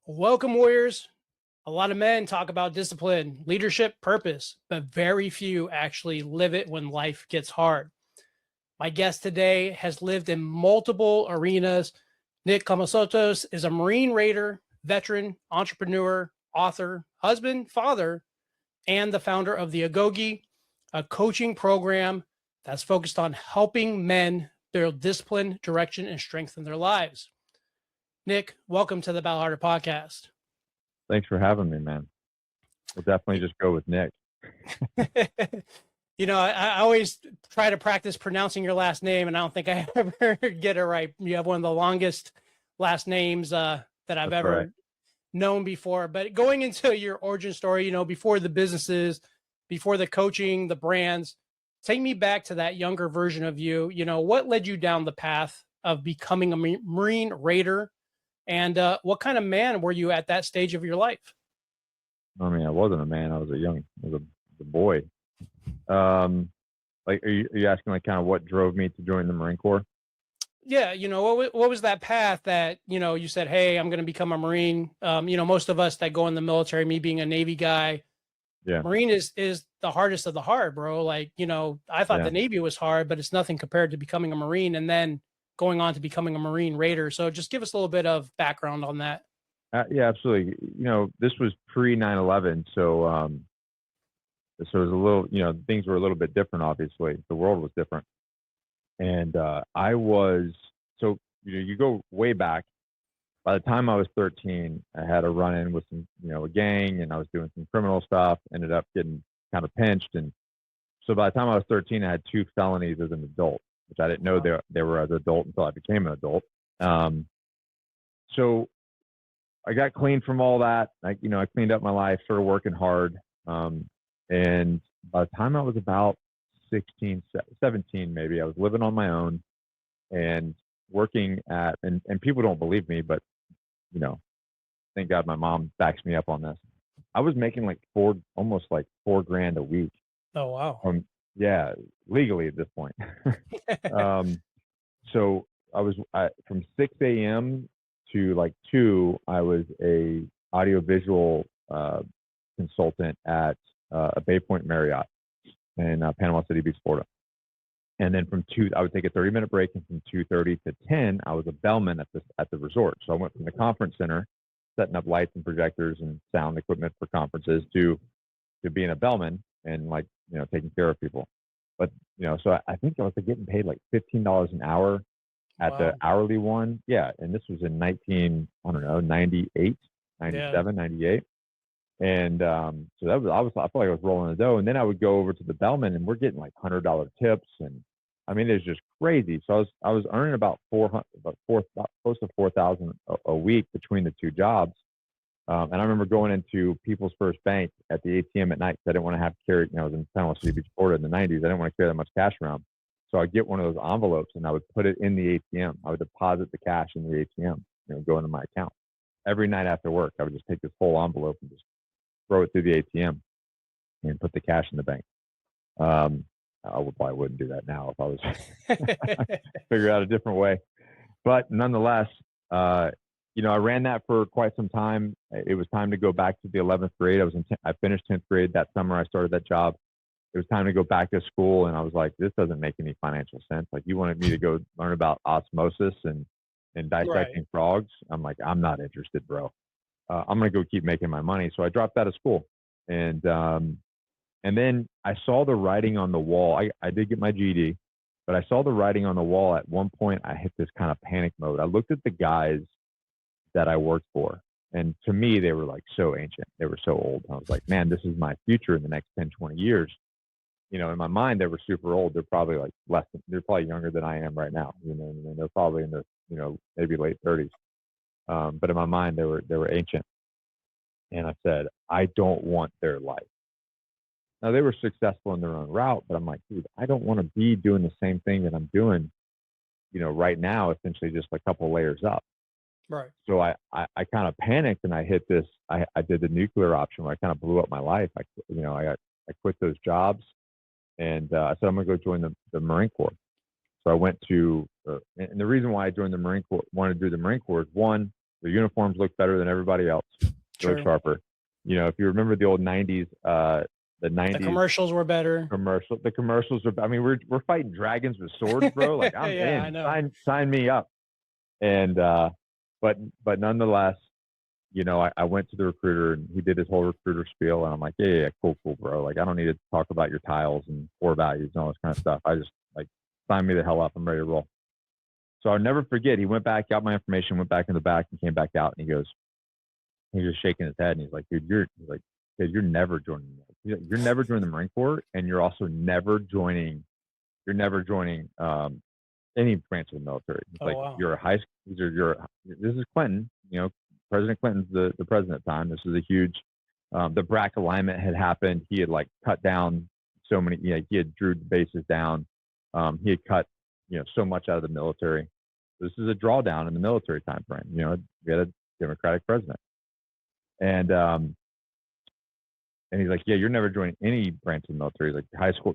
Welcome, Warriors. A lot of men talk about discipline, leadership, purpose, but very few actually live it when life gets hard. My guest today has lived in multiple arenas. Nick Koumalatsos is a Marine Raider, veteran, entrepreneur, author, husband, father, and the founder of the Agoge, a coaching program that's focused on helping men build discipline, direction, and strengthen their lives. Nick, welcome to the Battle Harder podcast. Thanks for having me, man. We'll definitely just go with Nick. I always try to practice pronouncing your last name, and I don't think I ever get it right. You have one of the longest last names that I've That's ever right. known before. But going into your origin story, before the businesses, before the coaching, the brands, take me back to that younger version of you. What led you down the path of becoming a Marine Raider? And what kind of man were you at that stage of your life? I mean, I wasn't a man. I was a boy. Are you asking like kind of what drove me to join the Marine Corps? Yeah, what was that path that you said, "Hey, I'm going to become a Marine." Most of us that go in the military, me being a Navy guy, Yeah, Marine is the hardest of the hard, bro. Like, I thought yeah, the Navy was hard, but it's nothing compared to becoming a Marine and then going on to becoming a Marine Raider. So just give us a little bit of background on that. yeah, absolutely. This was pre 9/11, so it was a little, things were a little bit different. Obviously, the world was different, and I was so you go way back. By the time I was 13, I had a run-in with a gang, and I was doing some criminal stuff. Ended up getting kind of pinched, and so by the time I was 13, I had 2 felonies as an adult, which I didn't know Wow. they were as an adult until I became an adult. Um, so I got clean from all that. I cleaned up my life, started working hard. And by the time I was about 16, 17, maybe, I was living on my own and working and people don't believe me, but, you know, thank God my mom backs me up on this. I was making like almost like $4,000 a week Oh, wow. from, yeah, legally at this point. um, so from 6 a.m. to like 2, I was a audiovisual consultant at a Bay Point Marriott in Panama City Beach, Florida. And then from 2, I would take a 30-minute break, and from 2:30 to 10, I was a bellman at the resort. So I went from the conference center, setting up lights and projectors and sound equipment for conferences, to being a bellman and taking care of people. But so I think I was getting paid like $15 an hour at the Wow. hourly one. Yeah, and this was in 98, Yeah. 97, 98. And so I felt like I was rolling the dough. And then I would go over to the bellman, and we're getting like $100 tips, and I mean it's just crazy. So I was earning about close to 4,000 a week between the two jobs. And I remember going into People's First Bank at the ATM at night because I didn't want to have to carry. I was in Panama City Beach, Florida in the 90s. I didn't want to carry that much cash around. So I'd get one of those envelopes and I would put it in the ATM. I would deposit the cash in the ATM, go into my account. Every night after work, I would just take this whole envelope and just throw it through the ATM and put the cash in the bank. Probably wouldn't do that now if I was figure out a different way. But nonetheless, I ran that for quite some time. It was time to go back to the 11th grade. I finished 10th grade that summer. I started that job. It was time to go back to school, and I was like, this doesn't make any financial sense. Like, you wanted me to go learn about osmosis and Right. dissecting frogs. I'm like, I'm not interested, bro. I'm gonna go keep making my money. So I dropped out of school, and then I saw the writing on the wall. I did get my GED, but I saw the writing on the wall. At one point, I hit this kind of panic mode. I looked at the guys that I worked for, and to me, they were like so ancient. They were so old. I was like, man, this is my future in the next 10, 20 years. In my mind, they were super old. They're probably like they're probably younger than I am right now. And they're probably in their, maybe late 30s. But in my mind, they were ancient. And I said, I don't want their life. Now, they were successful in their own route, but I'm like, dude, I don't want to be doing the same thing that I'm doing, right now, essentially just a couple layers up. Right. So I kind of panicked, and I hit this. I did the nuclear option where I kind of blew up my life. I quit those jobs, and I said I'm gonna go join the Marine Corps. So I went to, and the reason why I joined the Marine Corps, wanted to do the Marine Corps, is one, Their uniforms look better than everybody else. They look True. sharper. You know, if you remember the old 90s, the 90s The commercials were better. the commercials are, I mean, we're fighting dragons with swords, bro. Like, I'm Yeah, I in. know. Sign me up. And but nonetheless, you know, I went to the recruiter and he did his whole recruiter spiel, and I'm like, yeah, cool, bro. Like, I don't need to talk about your tiles and core values and all this kind of stuff. I just, like, sign me the hell up. I'm ready to roll. So I'll never forget. He went back, got my information, went back in the back, and came back out, and he's just shaking his head, and he's like, dude, you're never joining. You're never joining the Marine Corps, and you're also never joining. You're never joining any branch of the military. It's Oh, like, wow. you're a high school. This is Clinton. You know, President Clinton's the president at the time. This is a huge. The BRAC alignment had happened. He had, like, cut down so many. You know, he had drew the bases down. He had cut, you know, so much out of the military. This is a drawdown in the military time frame. You know, we had a Democratic president, and he's like, yeah, you're never joining any branch of the military. He's like,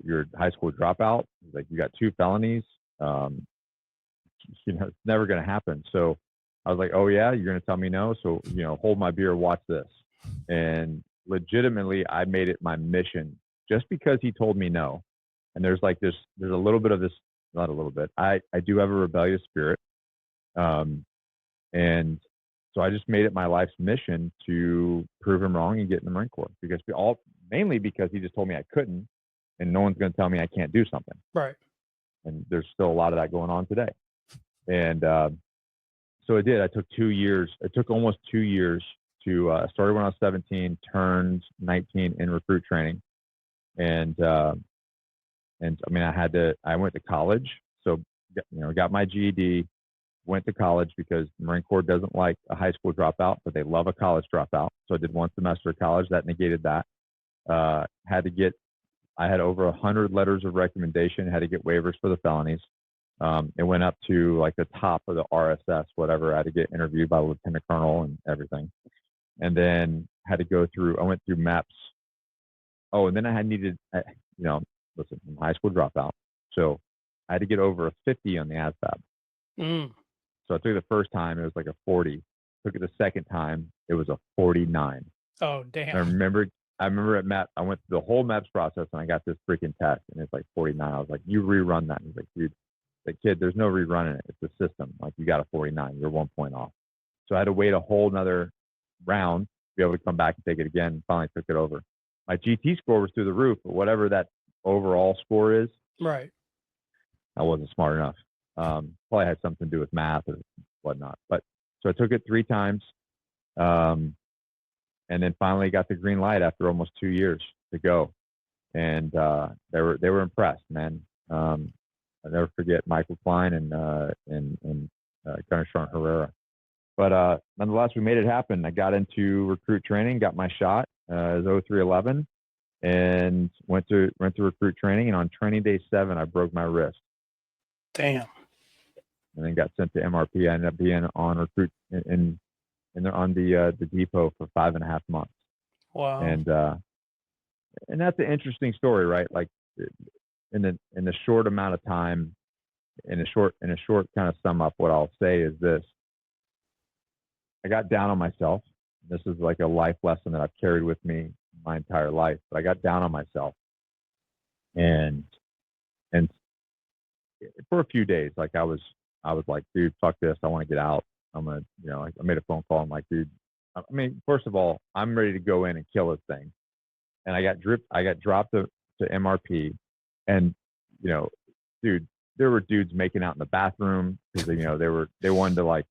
you're a high school dropout. He's like, you got 2 felonies. You know, it's never going to happen. So I was like, oh yeah, you're going to tell me no? So, you know, hold my beer, watch this. And legitimately, I made it my mission, just because he told me no. And there's a little bit of this, not a little bit. I do have a rebellious spirit. And so I just made it my life's mission to prove him wrong and get in the Marine Corps, mainly because he just told me I couldn't, and no one's going to tell me I can't do something. Right. And there's still a lot of that going on today. And so it did. I took 2 years. It took almost 2 years to started when I was 17, turned 19 in recruit training. And I mean, I went to college. So, you know, got my GED, went to college because the Marine Corps doesn't like a high school dropout, but they love a college dropout. So I did 1 semester of college. That negated that. I had over 100 letters of recommendation, had to get waivers for the felonies. It went up to, like, the top of the RSS, whatever. I had to get interviewed by a lieutenant colonel and everything. And then I went through MEPS. Oh, and then you know, listen, I'm a high school dropout. So I had to get over a 50 on the ASVAB. So I took it the first time, it was like a 40. Took it the second time, it was a 49. Oh, damn. I remember at MEP, I went through the whole MEPS process, and I got this freaking test, and it's like 49. I was like, you rerun that. And he's like, dude, the kid, there's no rerunning it. It's the system. Like, you got a 49. You're 1 point off. So I had to wait a whole nother round to be able to come back and take it again, and finally took it over. My GT score was through the roof, but whatever that overall score is, Right. I wasn't smart enough. Probably had something to do with math or whatnot. But so I took it 3 times. And then finally got the green light after almost 2 years to go. And they were impressed, man. I'll never forget Michael Klein and Gunner Sean Herrera. But nonetheless, we made it happen. I got into recruit training, got my shot as 0311, and went to recruit training. And on training day 7, I broke my wrist. Damn. And then got sent to MRP. I ended up being on recruit on the depot for 5.5 months. Wow. And that's an interesting story, right? Like, in the short amount of time, in a short kind of sum up, what I'll say is this: I got down on myself. This is like a life lesson that I've carried with me my entire life. But I got down on myself, and for a few days, like, I was like, dude, fuck this. I want to get out. I'm gonna, you know, I made a phone call. I'm like, dude, I mean, first of all, I'm ready to go in and kill this thing. And I got dropped to MRP, and, you know, dude, there were dudes making out in the bathroom because, you know, they wanted to, like,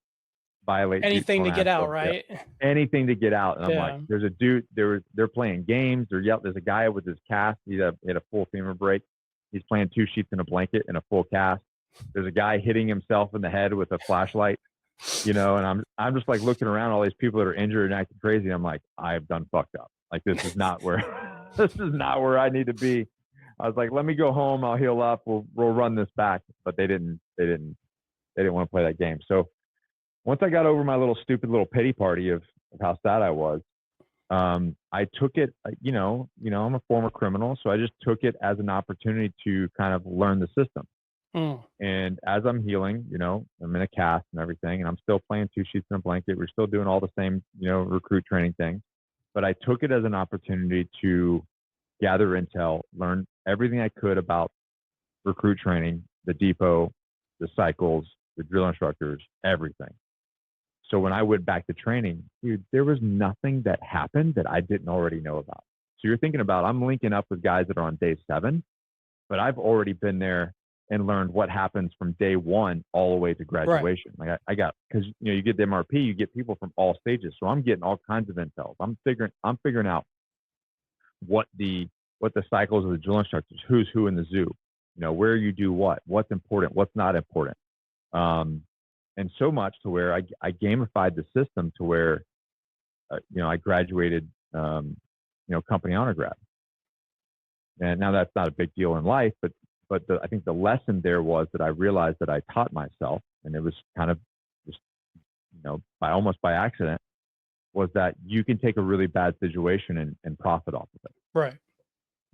violate anything to get out, right? Yeah, anything to get out. And I'm like, there's a dude, they're playing games. There's a guy with his cast. He had a full femur break. He's playing 2 sheets in a blanket in a full cast. There's a guy hitting himself in the head with a flashlight, you know, and I'm just, like, looking around all these people that are injured and acting crazy. I'm like, I've done fucked up. Like, this is not where I need to be. I was like, let me go home. I'll heal up. We'll run this back. But they didn't want to play that game. So once I got over my stupid little pity party of how sad I was, I took it, you know, I'm a former criminal. So I just took it as an opportunity to kind of learn the system. Mm. And as I'm healing, I'm in a cast and everything, and I'm still playing two sheets in a blanket. We're still doing all the same, recruit training things. But I took it as an opportunity to gather intel, learn everything I could about recruit training, the depot, the cycles, the drill instructors, everything. So when I went back to training, dude, there was nothing that happened that I didn't already know about. So you're thinking about, I'm linking up with guys that are on day 7, but I've already been there and learned what happens from day 1 all the way to graduation. Like I got, because you get the MRP, you get people from all stages. So I'm getting all kinds of intel. I'm figuring out what the cycles of the drill instructors, who's who in the zoo, where you do what's important, what's not important. And so much to where I gamified the system to where, I graduated, company honor grad. And now that's not a big deal in life, but I think the lesson there was that I realized that I taught myself, and it was kind of just, almost by accident, was that you can take a really bad situation and profit off of it. Right.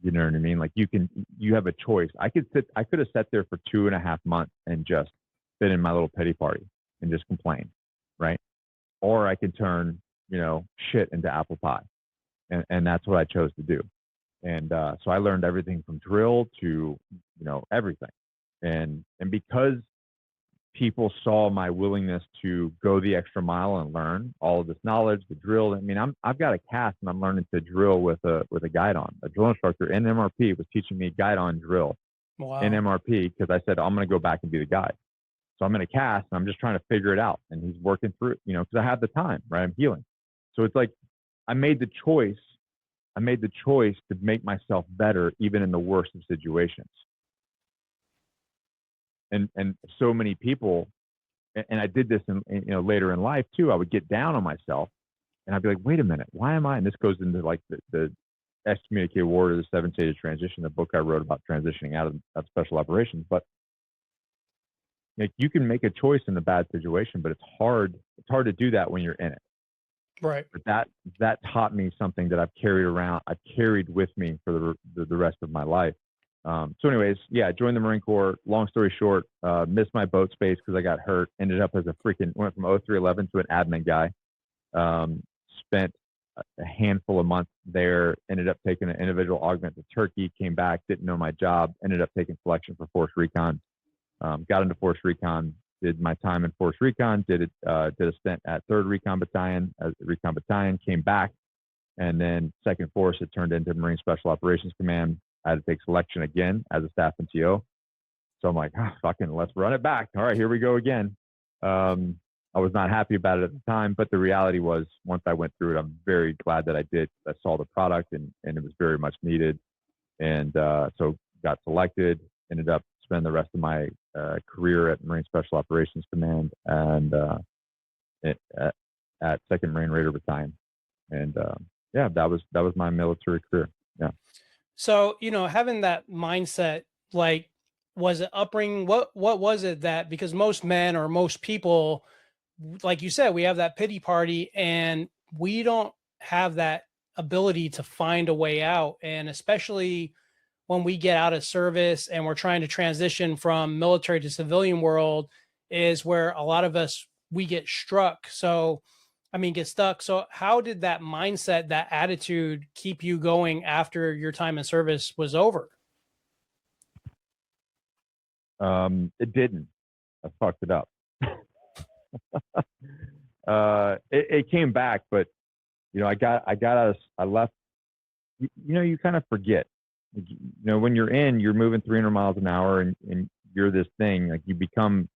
You know what I mean? Like you have a choice. I could have sat there for 2.5 months and just been in my little pity party and just complain, right? Or I could turn, shit into apple pie. And that's what I chose to do. And so I learned everything from drill to, everything. And because people saw my willingness to go the extra mile and learn all of this knowledge, the drill. I mean, I've got a cast and I'm learning to drill with a guide on. A drill instructor in MRP was teaching me guide on drill in MRP because I said, I'm going to go back and be the guide. So I'm in a cast and I'm just trying to figure it out. And he's working through it, because I have the time, right? I'm healing. So it's like I made the choice to make myself better even in the worst of situations. And so many people, and I did this in later in life too, I would get down on myself and I'd be like, wait a minute, why am I? And this goes into like the Excommunicated Warrior, the 7 Stages of Transition, the book I wrote about transitioning out of special operations. But you can make a choice in a bad situation, but it's hard to do that when you're in it. Right. But that taught me something that I've carried with me for the rest of my life. So anyways, yeah, I joined the Marine Corps. Long story short, missed my boat space because I got hurt. Ended up as went from 0311 to an admin guy. Spent a handful of months there. Ended up taking an individual augment to Turkey. Came back, didn't know my job. Ended up taking selection for Force Recon. Got into Force Recon. Did my time in Force Recon. Did a stint at 3rd Recon Battalion as Recon Battalion. Came back, and then 2nd Force it turned into Marine Special Operations Command. I had to take selection again as a staff NCO. So I'm like, fucking, let's run it back. All right, here we go again. I was not happy about it at the time, but the reality was once I went through it, I'm very glad that I did. I saw the product and it was very much needed. And so got selected, ended up spending the rest of my career at Marine Special Operations Command and at 2nd Marine Raider Battalion. And yeah, that was my military career. Yeah. So, having that mindset, like, was it upbringing? What was it that, because most men or most people, like you said, we have that pity party and we don't have that ability to find a way out. And especially when we get out of service and we're trying to transition from military to civilian world is where a lot of us, we get struck. So, get stuck. So how did that mindset, that attitude keep you going after your time in service was over? It didn't. I fucked it up. It came back, but I left. You kind of forget. When you're moving 300 miles an hour and you're this thing, like you become.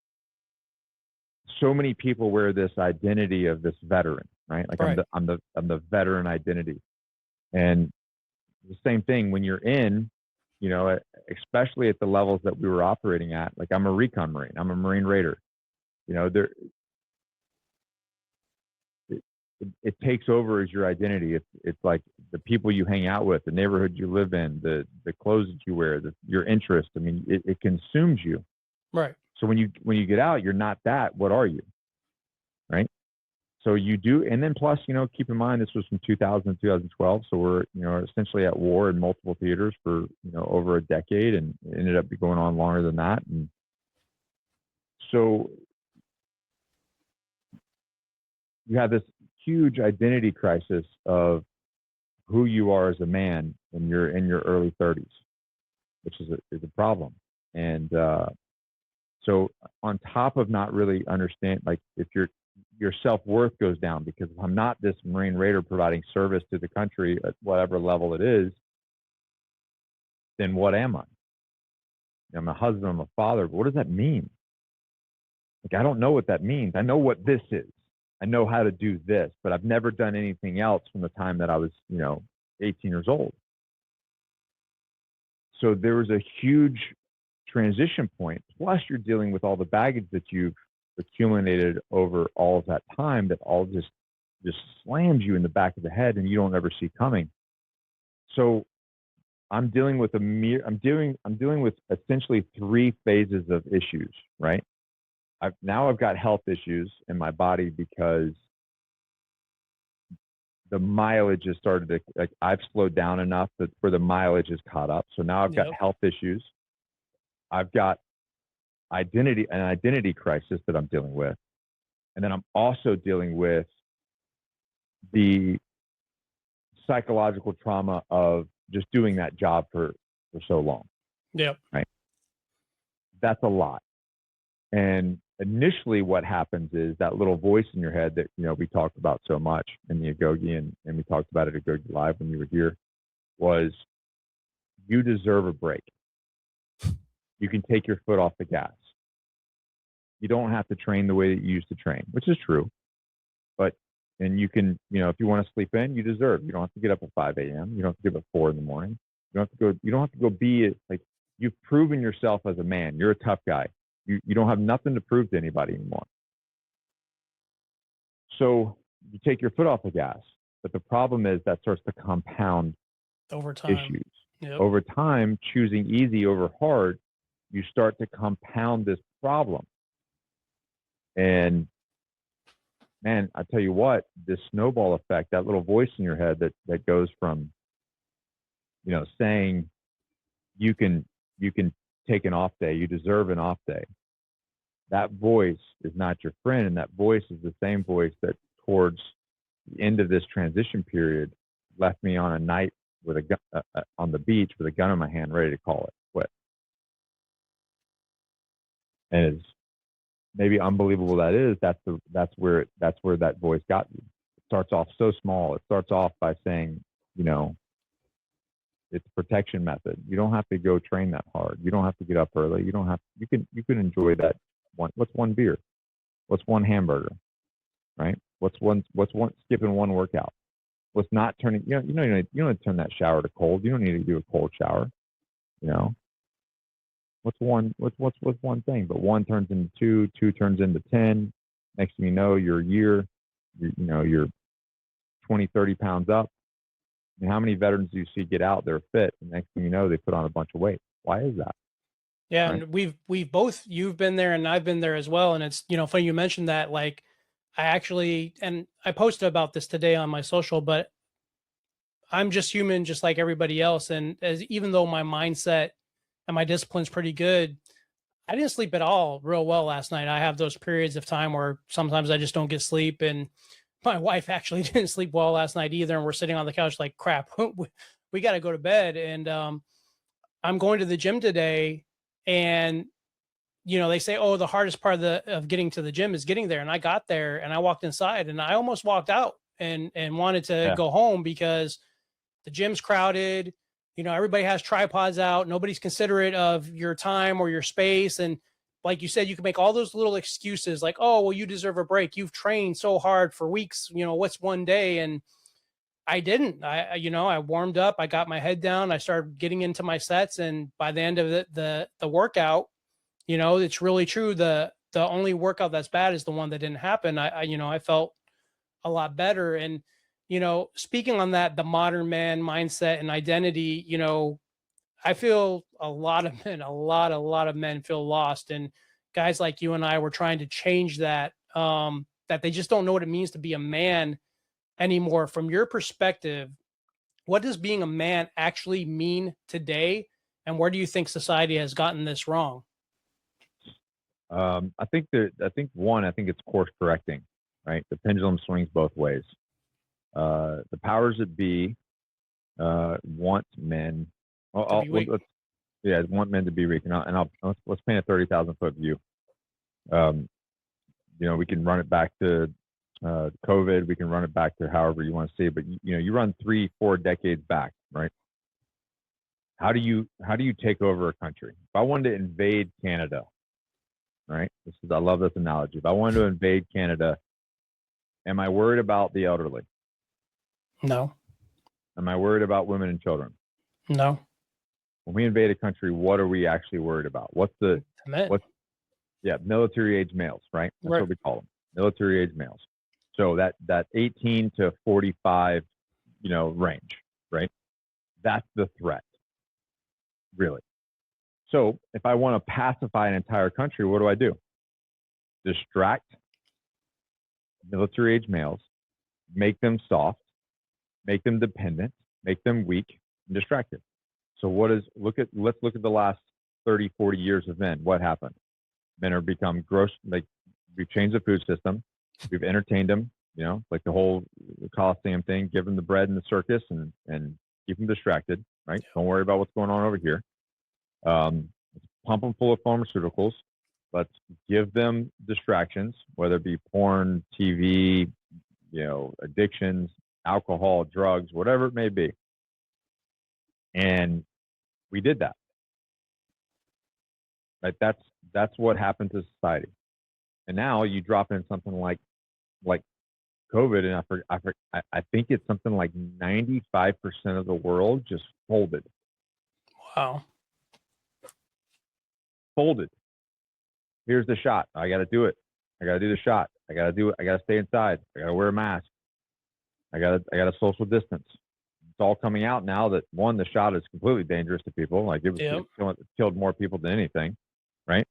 So many people wear this identity of this veteran, right? Like right. I'm the veteran identity, and the same thing when you're in, especially at the levels that we were operating at. Like I'm a recon Marine, I'm a Marine Raider. It takes over as your identity. It's like the people you hang out with, the neighborhood you live in, the clothes that you wear, your interest. It consumes you. Right. So when you get out, you're not that. What are you? Right. So you do. And then plus, keep in mind, this was from 2000 to 2012. So we're, essentially at war in multiple theaters for, over a decade, and it ended up going on longer than that. And So you have this huge identity crisis of who you are as a man when you're in your early 30s, which is a problem. And so on top of not really understand, like if your self-worth goes down, because if I'm not this Marine Raider providing service to the country at whatever level it is, then what am I? I'm a husband, I'm a father, but what does that mean? Like, I don't know what that means. I know what this is. I know how to do this, but I've never done anything else from the time that I was, 18 years old. So there was a huge transition point. Plus, you're dealing with all the baggage that you've accumulated over all of that time that all just slams you in the back of the head and you don't ever see coming. So I'm dealing with I'm dealing with essentially 3 phases of issues, right? I've got health issues in my body because the mileage has started to, like, I've slowed down enough that where the mileage is caught up. So now I've got health issues. I've got an identity crisis that I'm dealing with. And then I'm also dealing with the psychological trauma of just doing that job for so long. Yeah. Right. That's a lot. And initially what happens is that little voice in your head that, we talked about so much in the Agoge, and we talked about it at Agoge Live when you were here, was you deserve a break. You can take your foot off the gas. You don't have to train the way that you used to train, which is true. And you can, if you want to sleep in, you deserve. You don't have to get up at 5 a.m. You don't have to get up at 4 in the morning. You don't have to go be like, you've proven yourself as a man. You're a tough guy. You don't have nothing to prove to anybody anymore. So you take your foot off the gas. But the problem is that starts to compound over time. Issues. Yep. Over time, choosing easy over hard, you start to compound this problem. And man, I tell you what, this snowball effect, that little voice in your head that goes from, saying you can take an off day, you deserve an off day. That voice is not your friend, and that voice is the same voice that towards the end of this transition period left me on a night with a gun on the beach with a gun in my hand, ready to call it quit. And as maybe unbelievable that is, that's where that voice got you. It starts off so small. It starts off by saying, it's a protection method. You don't have to go train that hard. You don't have to get up early. You can enjoy that one. What's one beer? What's one hamburger? Right? What's skipping one workout? What's not turning, you don't turn that shower to cold. You don't need to do a cold shower. What's one thing? But one turns into two turns into 10. Next thing you know, you're a year, you're 20, 30 pounds up. And how many veterans do you see get out, they're fit, and next thing you know, they put on a bunch of weight? Why is that? Yeah. Right? And we've both, you've been there and I've been there as well. And it's, funny you mentioned that. Like, and I posted about this today on my social, but I'm just human, just like everybody else. And even though my mindset and my discipline's pretty good, I didn't sleep at all real well last night. I have those periods of time where sometimes I just don't get sleep, and my wife actually didn't sleep well last night either. And we're sitting on the couch like, crap, we got to go to bed. And I'm going to the gym today, and they say, oh, the hardest part of getting to the gym is getting there. And I got there and I walked inside and I almost walked out and wanted to go home because the gym's crowded. Everybody has tripods out. Nobody's considerate of your time or your space. And like you said, you can make all those little excuses like, oh, well, you deserve a break. You've trained so hard for weeks. What's one day? And I didn't. I warmed up. I got my head down. I started getting into my sets. And by the end of the workout, it's really true. The only workout that's bad is the one that didn't happen. I felt a lot better. And, speaking on that, the modern man mindset and identity, I feel a lot of men feel lost, and guys like you and I were trying to change that, that they just don't know what it means to be a man anymore. From your perspective, what does being a man actually mean today? And where do you think society has gotten this wrong? I think it's course correcting, right? The pendulum swings both ways. The powers that be want men. To be weak. Want men to be weak. Let's paint a 30,000-foot view. We can run it back to COVID. We can run it back to however you want to see it. But you run 3-4 decades back, right? How do you take over a country? If I wanted to invade Canada, right? I love this analogy. If I wanted to invade Canada, am I worried about the elderly? No. Am I worried about women and children? No. When we invade a country, what are we actually worried about? Military age males, right? That's Right. what we call them, military age males. So that 18 to 45, range, right? That's the threat, really. So if I want to pacify an entire country, what do? Distract military age males, make them soft, make them dependent, make them weak and distracted. So let's look at the last 30, 40 years of men. What happened? Men are become gross. Like, we've changed the food system. We've entertained them, like the whole Coliseum thing, give them the bread and the circus and keep them distracted, right? Don't worry about what's going on over here. Pump them full of pharmaceuticals. Let's give them distractions, whether it be porn, TV, addictions, alcohol, drugs, whatever it may be. And we did that. Right? That's what happened to society. And now you drop in something like COVID, and I think it's something like 95% of the world just folded. Wow. Folded. Here's the shot. I got to do it. I got to do the shot. I got to do it. I got to stay inside. I got to wear a mask. I got to social distance. It's all coming out now that, one, the shot is completely dangerous to people. Like, it killed more people than anything, right?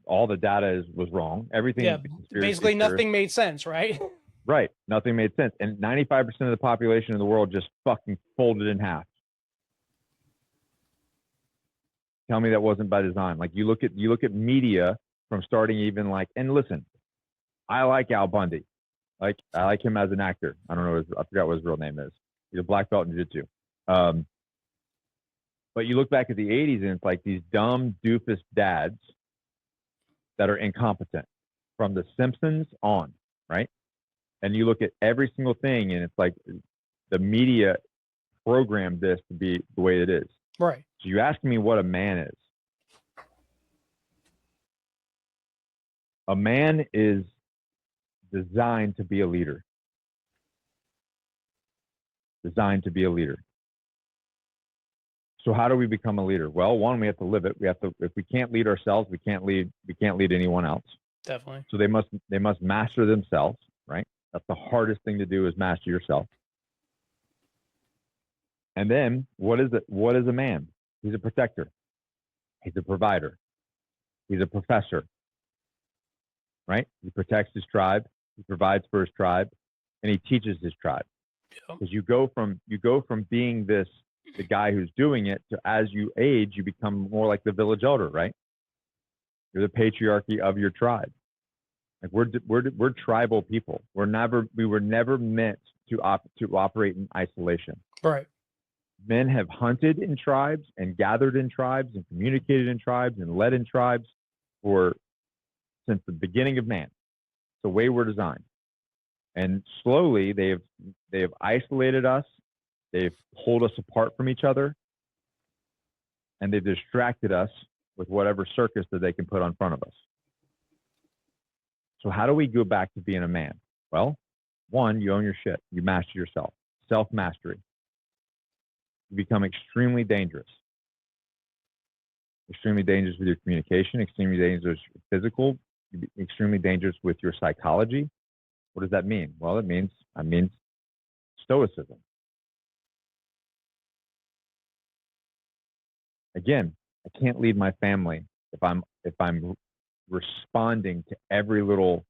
All the data was wrong. Everything. Yeah, basically nothing made sense, right? Right. Nothing made sense. And 95% of the population in the world just fucking folded in half. Tell me that wasn't by design. Like, you look at media from starting even and listen, I like Al Bundy. Like, I like him as an actor. I don't know. I forgot what his real name is. He's a black belt in jiu-jitsu. But you look back at the 80s and it's like these dumb doofus dads that are incompetent from The Simpsons on, right? And you look at every single thing and it's like the media programmed this to be the way it is. Right. So you ask me what a man is. A man is designed to be a leader. Designed to be a leader. So how do we become a leader? Well, one, we have to live it. If we can't lead ourselves, we can't lead anyone else. Definitely. So they must master themselves, right? That's the hardest thing to do, is master yourself. And then what is a man? He's a protector. He's a provider. He's a professor, right? He protects his tribe. He provides for his tribe, and he teaches his tribe. Because you go from being the guy who's doing it to, as you age, you become more like the village elder, right? You're the patriarchy of your tribe. Like, we're tribal people. We were never meant to operate in isolation. Right. Men have hunted in tribes and gathered in tribes and communicated in tribes and led in tribes since the beginning of man. It's the way we're designed. And slowly they have isolated us. They've pulled us apart from each other, and they've distracted us with whatever circus that they can put on front of us. So how do we go back to being a man? Well, one, you own your shit. You master yourself. Self-mastery. You become extremely dangerous. Extremely dangerous with your communication, extremely dangerous with physical, extremely dangerous with your psychology. What does that mean? Well, it means stoicism. Again, I can't lead my family if I'm responding to every little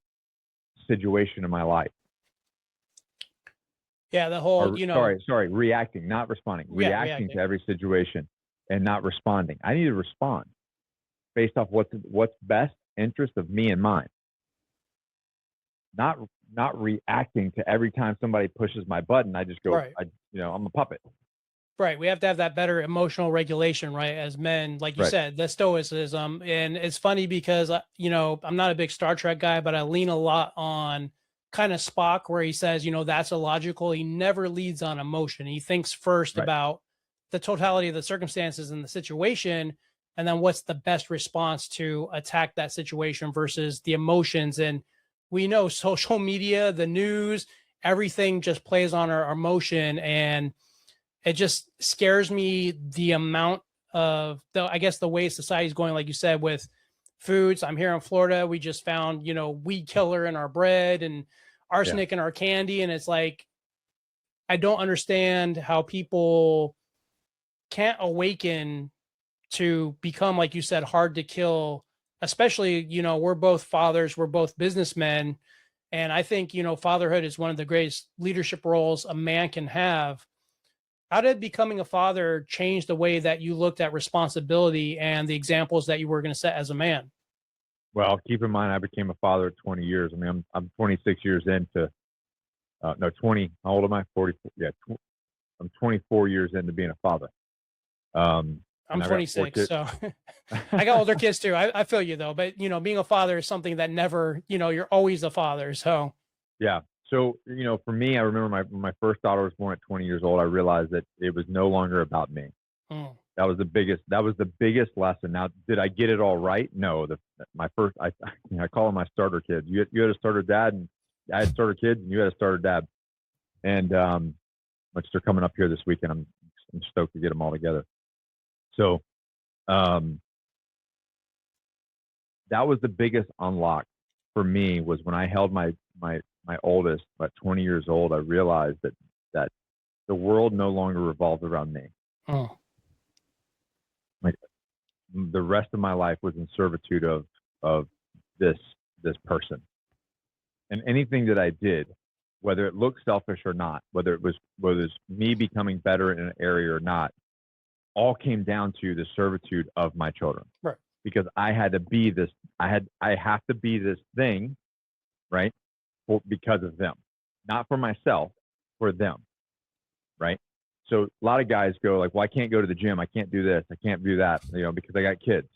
situation in my life. Yeah, the whole, reacting, not responding. Reacting to every situation and not responding. I need to respond. based off what's best interest of me and mine. Not reacting to every time somebody pushes my button. I just go, Right. I'm a puppet. Right. We have to have that better emotional regulation, right? As men, like you Right. said, the stoicism. And it's funny because, I'm not a big Star Trek guy, but I lean a lot on kind of Spock, where he says, that's illogical. He never leads on emotion. He thinks first Right. about the totality of the circumstances and the situation, and then what's the best response to attack that situation versus the emotions. And we know social media, the news, everything just plays on our emotion. And it just scares me the amount of the way society is going, like you said, with foods. I'm here in Florida. We just found, weed killer in our bread and arsenic in our candy. And it's like, I don't understand how people can't awaken to become, like you said, hard to kill, especially, we're both fathers, we're both businessmen. And I think, fatherhood is one of the greatest leadership roles a man can have. How did becoming a father change the way that you looked at responsibility and the examples that you were going to set as a man? Well, keep in mind, I became a father at 20 years. I mean, I'm 26 years into, 20. How old am I? 44. Yeah, I'm 24 years into being a father. I'm And I've got 4 26, kids. so I got older kids too. I feel you though, but being a father is something that never, you're always a father. So Yeah. So, for me, I remember when my first daughter was born at 20 years old, I realized that it was no longer about me. mm, That was the biggest lesson. Now, did I get it all right? No. My first, I call them my starter kids. You had a starter dad, and I had starter kids, and you had a starter dad. And which they're coming up here this weekend. I'm stoked to get them all together. So, that was the biggest unlock for me, was when I held my oldest at 20 years old. I realized that the world no longer revolved around me. mm, Like, the rest of my life was in servitude of this person, and anything that I did, whether it looked selfish or not, whether it was me becoming better in an area or not, all came down to the servitude of my children. right. Because I had to be this, I have to be this thing, right? Because of them, not for myself, for them, right? So a lot of guys go like, well, I can't go to the gym. I can't do this. I can't do that, because I got kids.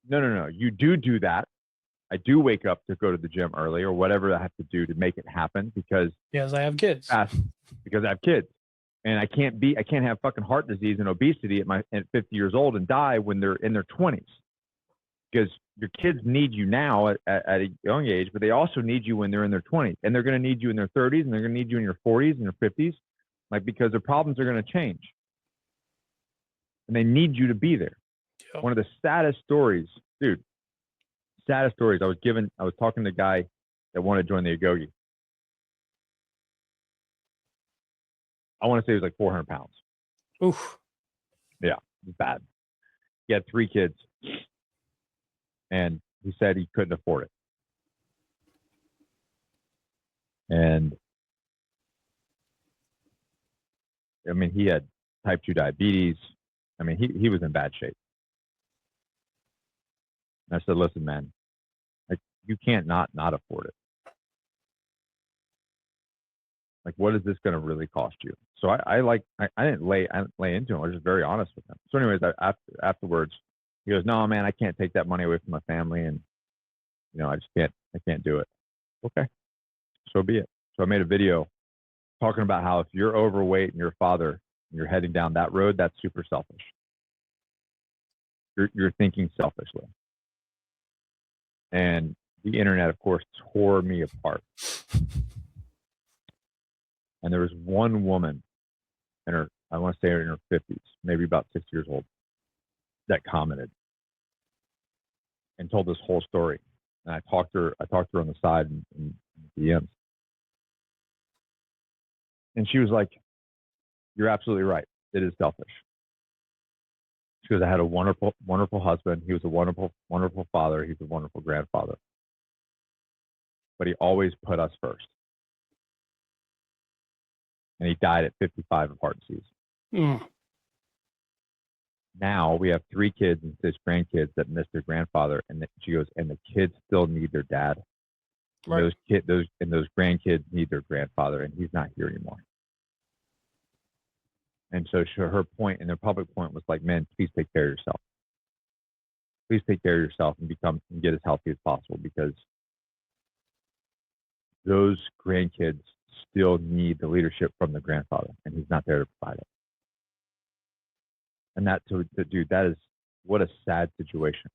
No. You do that. I do wake up to go to the gym early or whatever I have to do to make it happen because Yes, I have kids. Because I have kids. And I can't have fucking heart disease and obesity at 50 years old and die when they're in their 20s. Because your kids need you now at a young age, but they also need you when they're in their 20s, and they're going to need you in their 30s, and they're going to need you in your 40s and your 50s, because their problems are going to change, and they need you to be there. Yep. One of the saddest stories, dude, I was talking to a guy that wanted to join the Agoge. I want to say he was like 400 pounds. Oof. Yeah, it was bad. He had 3 kids. And he said he couldn't afford it. And I mean, he had type 2 diabetes. I mean, he was in bad shape. And I said, listen, man, like, you can't not afford it. Like, what is this going to really cost you? So I didn't lay into him. I was just very honest with him. So anyways, afterwards, he goes, no, man, I can't take that money away from my family. And, I can't do it. Okay, so be it. So I made a video talking about how if you're overweight and you're a father and you're heading down that road, that's super selfish. You're thinking selfishly. And the internet, of course, tore me apart. And there was one woman I want to say in her 50s, maybe about 6 years old, that commented and told this whole story. And I talked to her on the side in DMs. And she was like, you're absolutely right. It is selfish. She goes, I had a wonderful, wonderful husband. He was a wonderful, wonderful father. He's a wonderful grandfather. But he always put us first. And he died at 55 of heart disease. Mm. Now we have 3 kids and 6 grandkids that miss their grandfather, and she goes, and the kids still need their dad. And Right. those grandkids need their grandfather, and he's not here anymore. And so her point and their public point was like, men, please take care of yourself. Please take care of yourself and get as healthy as possible, because those grandkids still need the leadership from the grandfather, and he's not there to provide it. And dude, that is, what a sad situation.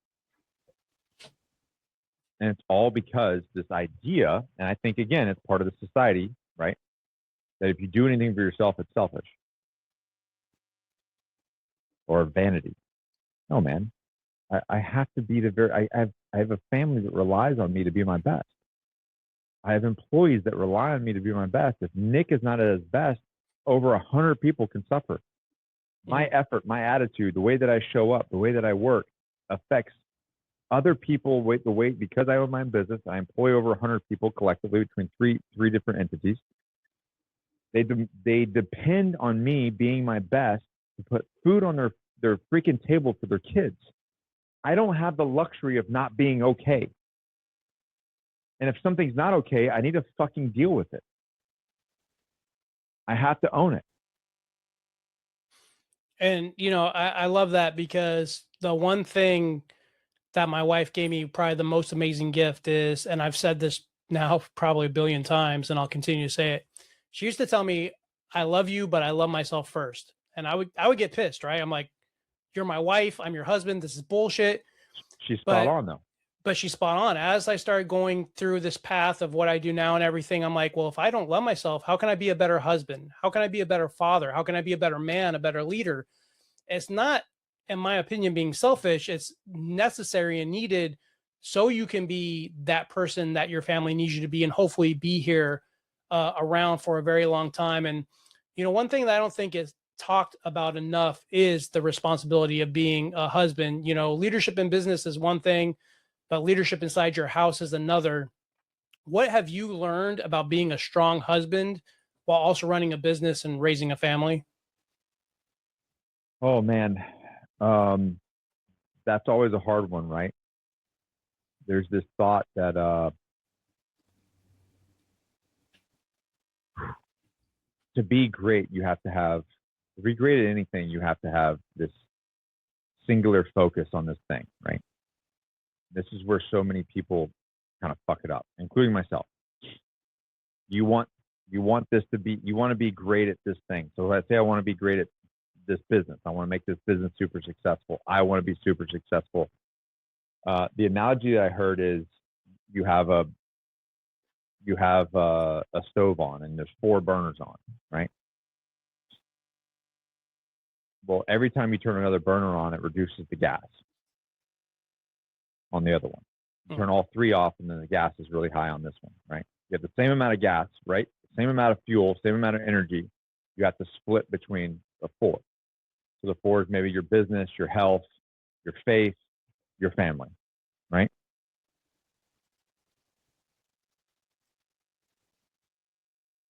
And it's all because this idea, and I think, again, it's part of the society, right? That if you do anything for yourself, it's selfish or vanity. No, man. I have to be I have a family that relies on me to be my best. I have employees that rely on me to be my best. If Nick is not at his best, over 100 people can suffer. My effort, my attitude, the way that I show up, the way that I work affects other people. Because I own my own business, I employ over 100 people collectively between three different entities. They depend on me being my best to put food on their freaking table for their kids. I don't have the luxury of not being okay. And if something's not okay, I need to fucking deal with it. I have to own it. And, I love that, because the one thing that my wife gave me, probably the most amazing gift, is, and I've said this now probably a billion times, and I'll continue to say it. She used to tell me, I love you, but I love myself first. And I would get pissed, right? I'm like, you're my wife, I'm your husband, this is bullshit. She's spot on, though. But she's spot on. As I started going through this path of what I do now and everything, I'm like, well, if I don't love myself, how can I be a better husband? How can I be a better father? How can I be a better man, a better leader? It's not, in my opinion, being selfish. It's necessary and needed, so you can be that person that your family needs you to be, and hopefully be here around for a very long time. And, one thing that I don't think is talked about enough is the responsibility of being a husband. Leadership in business is one thing, but leadership inside your house is another. What have you learned about being a strong husband while also running a business and raising a family? Oh, man. That's always a hard one, right? There's this thought that to be great, to be great at anything, you have to have this singular focus on this thing, right? This is where so many people kind of fuck it up, including myself. You want to be great at this thing. So let's say I want to be great at this business. I want to make this business super successful. I want to be super successful. The analogy that I heard is you have a stove on, and there's 4 burners on, right? Well, every time you turn another burner on, it reduces the gas on the other one. You turn all 3 off, and then the gas is really high on this one, right? You have the same amount of gas, right? Same amount of fuel, same amount of energy. You have to split between the 4. So the 4 is maybe your business, your health, your faith, your family, right?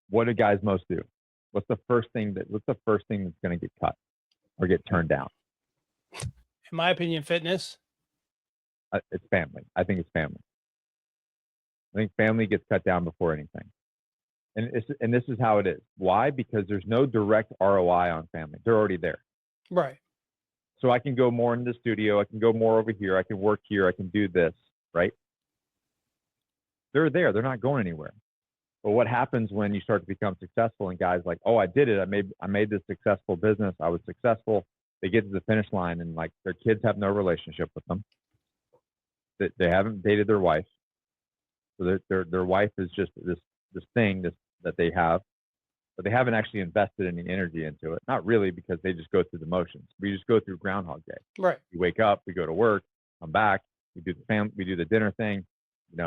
What do guys most do? What's the first thing that's going to get cut or get turned down? In my opinion, fitness. It's family. I think it's family. I think family gets cut down before anything. And this is how it is. Why? Because there's no direct ROI on family. They're already there. Right. So I can go more into the studio. I can go more over here. I can work here. I can do this, right? They're there. They're not going anywhere. But what happens when you start to become successful, and guys like, oh, I did it. I made this successful business. I was successful. They get to the finish line, and like their kids have no relationship with them. They haven't dated their wife. So their wife is just this thing that they have, but they haven't actually invested any energy into it. Not really, because they just go through the motions. We just go through Groundhog Day. Right. We wake up, we go to work, come back, we do the dinner thing,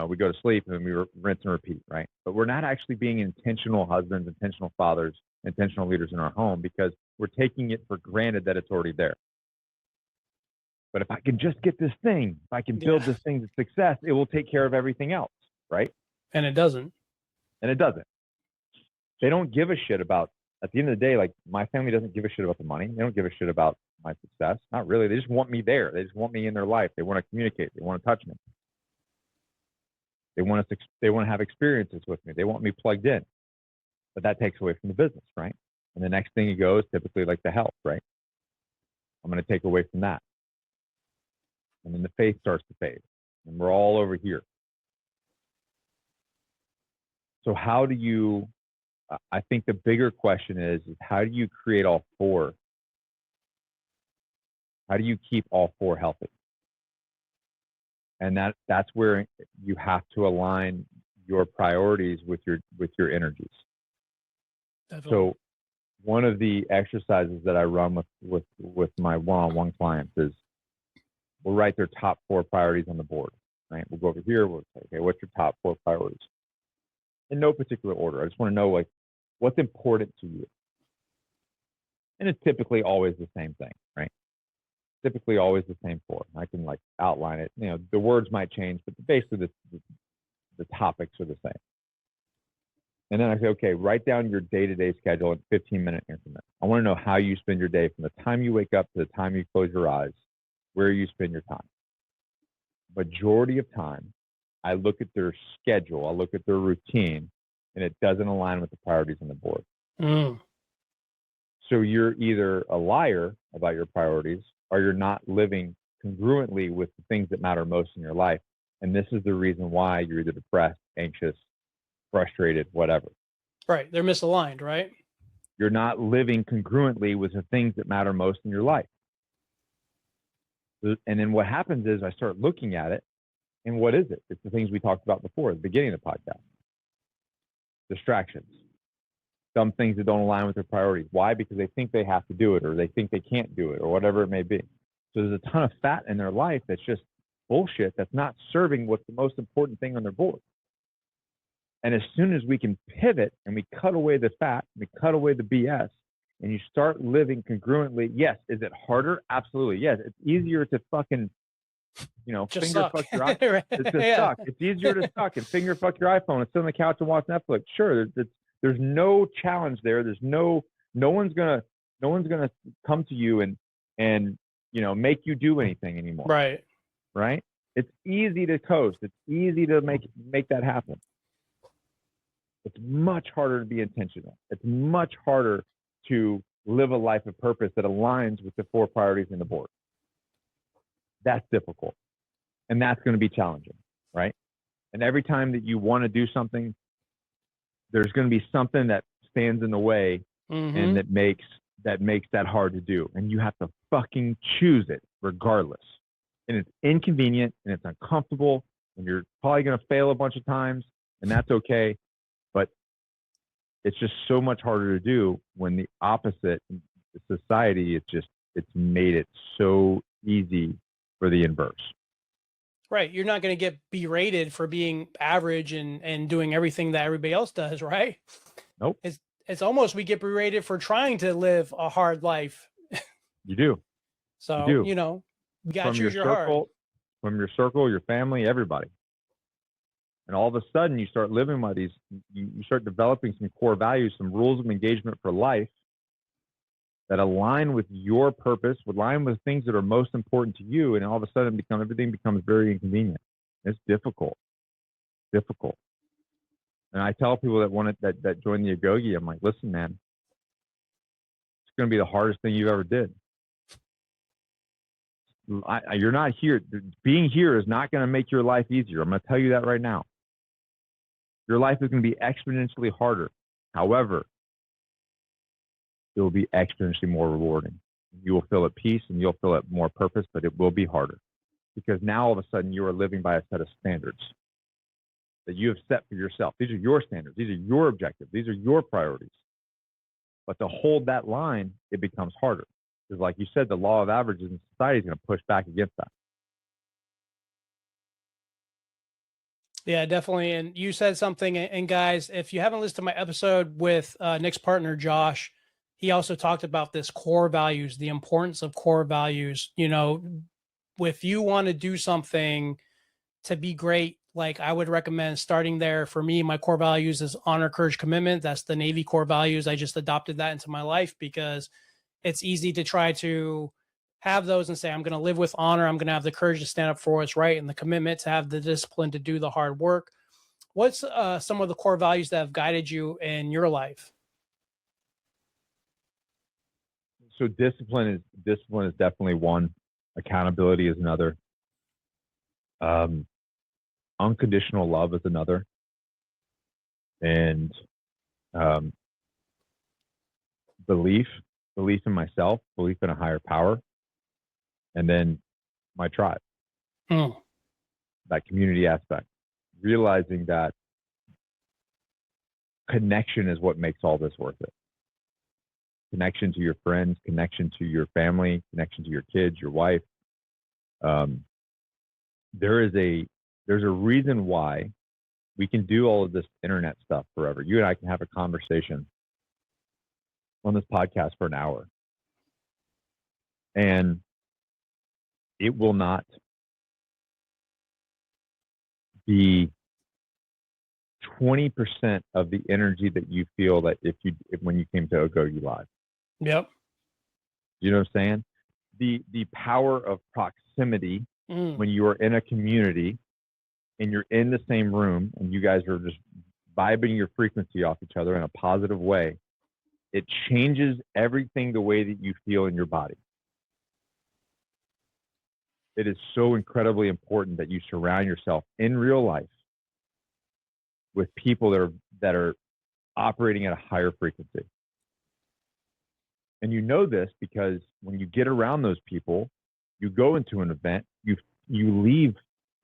we go to sleep, and then we rinse and repeat, right? But we're not actually being intentional husbands, intentional fathers, intentional leaders in our home, because we're taking it for granted that it's already there. But if I can just get this thing, if I can build this thing to success, it will take care of everything else, right? And it doesn't. And it doesn't. They don't give a shit about, at the end of the day, like my family doesn't give a shit about the money. They don't give a shit about my success. Not really. They just want me there. They just want me in their life. They want to communicate. They want to touch me. They want to have experiences with me. They want me plugged in. But that takes away from the business, right? And the next thing you go is typically like the health, right? I'm going to take away from that. And then the faith starts to fade. And we're all over here. So how do you, I think the bigger question is how do you create all four? How do you keep all four healthy? And that's where you have to align your priorities with your energies. Definitely. So one of the exercises that I run with my one-on-one clients is we'll write their top 4 priorities on the board, right? We'll go over here. We'll say, okay, what's your top 4 priorities? In no particular order. I just want to know, like, what's important to you? And it's typically always the same thing, right? Typically always the same 4. I can like outline it. You know, the words might change, but basically the topics are the same. And then I say, okay, write down your day-to-day schedule in 15-minute increments. I want to know how you spend your day from the time you wake up to the time you close your eyes, where you spend your time. Majority of time, I look at their schedule, I look at their routine, and it doesn't align with the priorities on the board. So you're either a liar about your priorities or you're not living congruently with the things that matter most in your life. And this is the reason why you're either depressed, anxious, frustrated, whatever. Right. They're misaligned, right? You're not living congruently with the things that matter most in your life. And then what happens is I start looking at it, and what is it? It's the things we talked about before at the beginning of the podcast. Distractions. Some things that don't align with their priorities. Why? Because they think they have to do it, or they think they can't do it, or whatever it may be. So there's a ton of fat in their life that's just bullshit, that's not serving what's the most important thing on their board. And as soon as we can pivot and we cut away the fat, we cut away the BS, and you start living congruently, yes. Is it harder? Absolutely. Yes. It's easier to fucking, Just finger suck. fuck your iPhone. It's to suck. It's easier to suck and finger fuck your iPhone and sit on the couch and watch Netflix. Sure. There's no challenge there. There's no one's gonna come to you and make you do anything anymore. Right. Right. It's easy to coast. It's easy to make that happen. It's much harder to be intentional. It's much harder to live a life of purpose that aligns with the 4 priorities in the board. That's difficult. And that's going to be challenging, right? And every time that you want to do something, there's going to be something that stands in the way and that makes that hard to do. And you have to fucking choose it regardless. And it's inconvenient and it's uncomfortable and you're probably going to fail a bunch of times, and that's okay. But it's just so much harder to do when the opposite society, it's made it so easy for the inverse. Right. You're not going to get berated for being average and doing everything that everybody else does, right? Nope. It's almost, we get berated for trying to live a hard life. You do. So, you got to choose your heart. From your circle, your family, everybody. And all of a sudden you start living by these, you start developing some core values, some rules of engagement for life that align with your purpose, align with things that are most important to you. And all of a sudden everything becomes very inconvenient. It's difficult. And I tell people that join the Agoge, I'm like, listen, man, it's going to be the hardest thing you've ever did. You're not here. Being here is not going to make your life easier. I'm going to tell you that right now. Your life is going to be exponentially harder. However, it will be exponentially more rewarding. You will feel at peace and you'll feel at more purpose, but it will be harder because now all of a sudden you are living by a set of standards that you have set for yourself. These are your standards. These are your objectives. These are your priorities. But to hold that line, it becomes harder. Because like you said, the law of averages in society is going to push back against that. Yeah, definitely. And you said something, and guys, if you haven't listened to my episode with Nick's partner, Josh, he also talked about this core values, the importance of core values. If you want to do something to be great, like I would recommend starting there. For me, my core values is honor, courage, commitment. That's the Navy core values. I just adopted that into my life because it's easy to try to have those and say, I'm going to live with honor. I'm going to have the courage to stand up for what's right and the commitment to have the discipline to do the hard work. What's some of the core values that have guided you in your life? So discipline is definitely one. Accountability is another. Unconditional love is another. And um, belief in myself, belief in a higher power, and then my tribe, Hmm. that community aspect, realizing that connection is what makes all this worth it. Connection to your friends, connection to your family, connection to your kids, your wife. There's a reason why we can do all of this internet stuff forever. You and I can have a conversation on this podcast for an hour, and it will not be 20% of the energy that you feel that when you came to Agoge Live. Yep. You know what I'm saying? The power of proximity when you are in a community and you're in the same room and you guys are just vibing your frequency off each other in a positive way, it changes everything the way that you feel in your body. It is so incredibly important that you surround yourself in real life with people that are operating at a higher frequency. And you know this because when you get around those people, you go into an event, you leave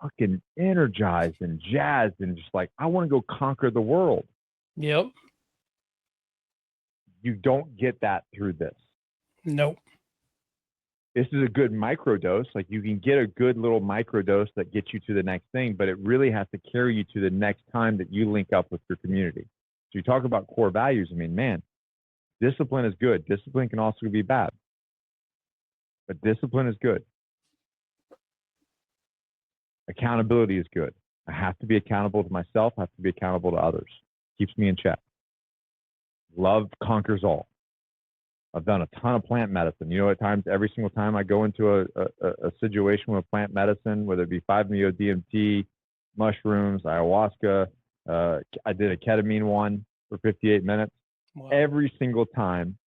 fucking energized and jazzed and just like, I want to go conquer the world. Yep. You don't get that through this. Nope. This is a good microdose. Like you can get a good little microdose that gets you to the next thing, but it really has to carry you to the next time that you link up with your community. So you talk about core values. I mean, man, discipline is good. Discipline can also be bad, but discipline is good. Accountability is good. I have to be accountable to myself. I have to be accountable to others. Keeps me in check. Love conquers all. I've done a ton of plant medicine. You know, at times, every single time I go into a situation with plant medicine, whether it be 5-MeO-DMT, mushrooms, ayahuasca, I did a ketamine one for 58 minutes. Wow. Every single time.